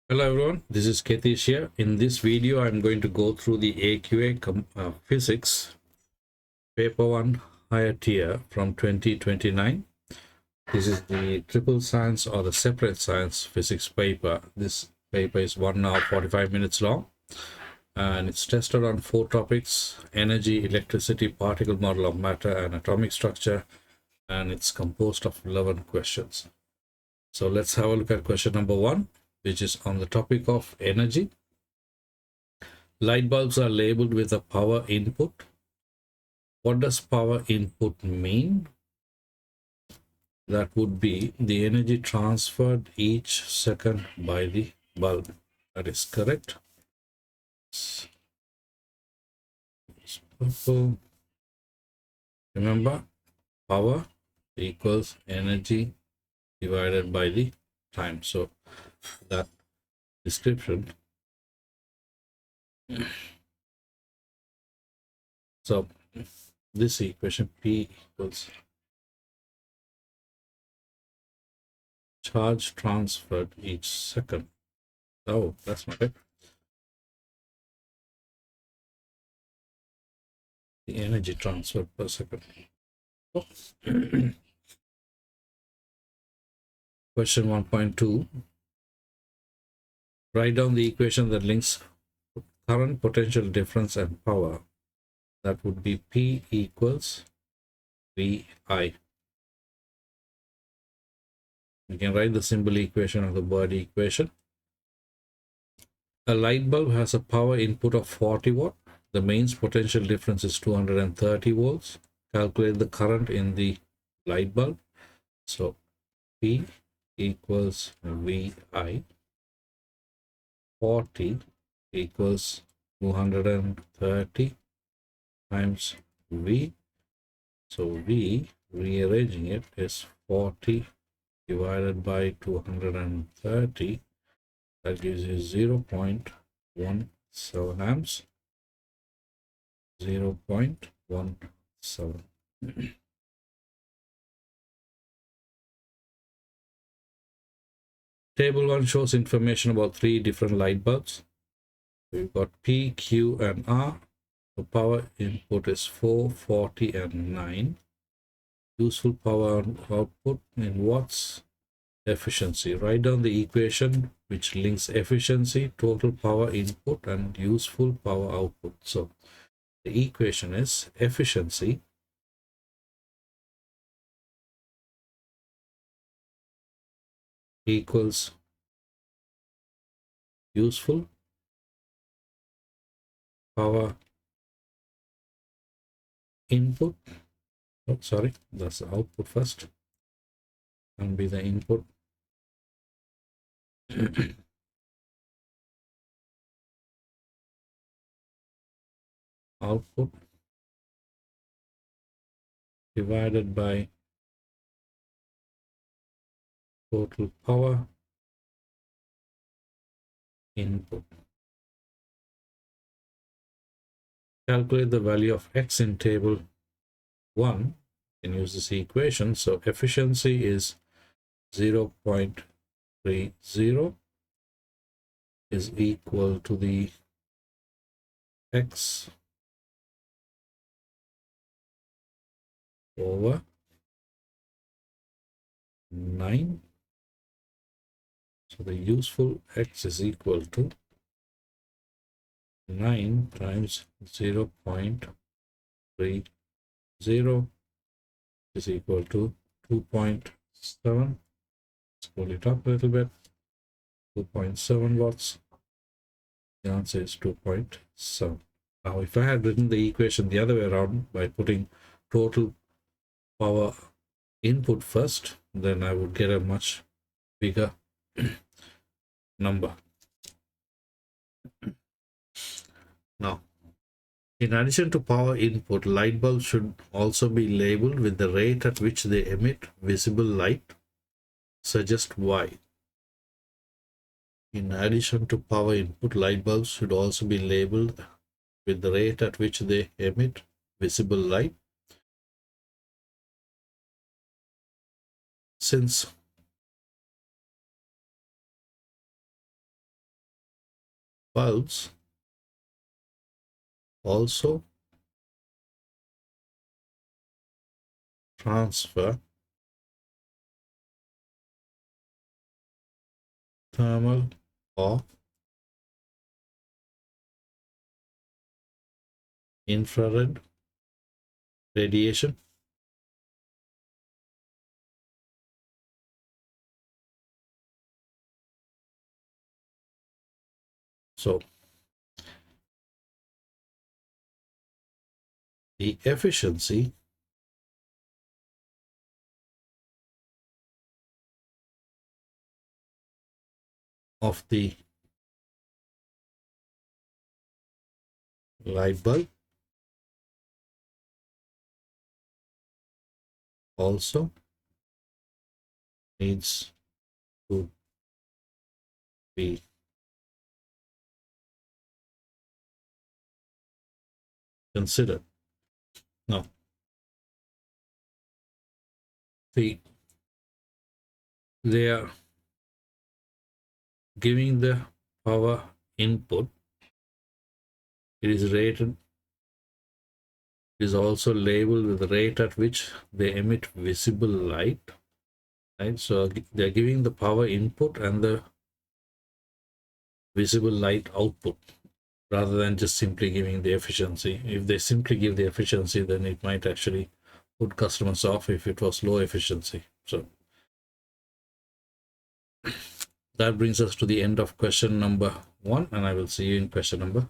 Hello everyone, this is Ketish here. In this video, I'm going to go through the AQA Physics Paper 1 Higher Tier from 2029. This is the triple science or the separate science physics paper. This paper is 1 hour 45 minutes long and it's tested on 4 topics: energy, electricity, particle model of matter, and atomic structure, and it's composed of 11 questions. So let's have a look at question number 1, which is on the topic of energy. Light bulbs are labeled with a power input. What does power input mean? That would be the energy transferred each second by the bulb. That is correct. Purple. Remember, power equals energy divided by the time. So that description. So this equation, P equals charge transferred each second. Oh, that's not it. The energy transfer per second. Oh. Question 1.2. Write down the equation that links current, potential difference, and power. That would be P equals VI. You can write the symbol equation of the body equation. A light bulb has a power input of 40 watt. The mains potential difference is 230 volts. Calculate the current in the light bulb. So P equals VI. 40 equals 230 times V. So V, rearranging it, is 40 divided by 230. That gives you 0.17 amps. 0.17. Table 1 shows information about 3 different light bulbs. We've got P, Q, and R. The power input is 4, 40, and 9. Useful power output in watts. Efficiency. Write down the equation which links efficiency, total power input, and useful power output. So the equation is efficiency equals useful power input. Oh, sorry, that's the output first, and be the input. Output divided by total power input. Calculate the value of X in table 1. You can use this equation. So efficiency is 0.30 is equal to the X over 9. So the useful X is equal to 9 times 0.30 is equal to 2.7. Let's pull it up a little bit. 2.7 watts. The answer is 2.7. Now, if I had written the equation the other way around by putting total power input first, then I would get a much bigger number. Now, in addition to power input, light bulbs should also be labeled with the rate at which they emit visible light. Suggest why. In addition to power input, light bulbs should also be labeled with the rate at which they emit visible light. Since bulbs also transfer thermal or infrared radiation. So the efficiency of the light bulb also needs to be considered. Now, see, they are giving the power input. It is rated, is also labeled with the rate at which they emit visible light, right? So they're giving the power input and the visible light output rather than just simply giving the efficiency. If they simply give the efficiency, then it might actually put customers off if it was low efficiency. So that brings us to the end of question number 1, and I will see you in question number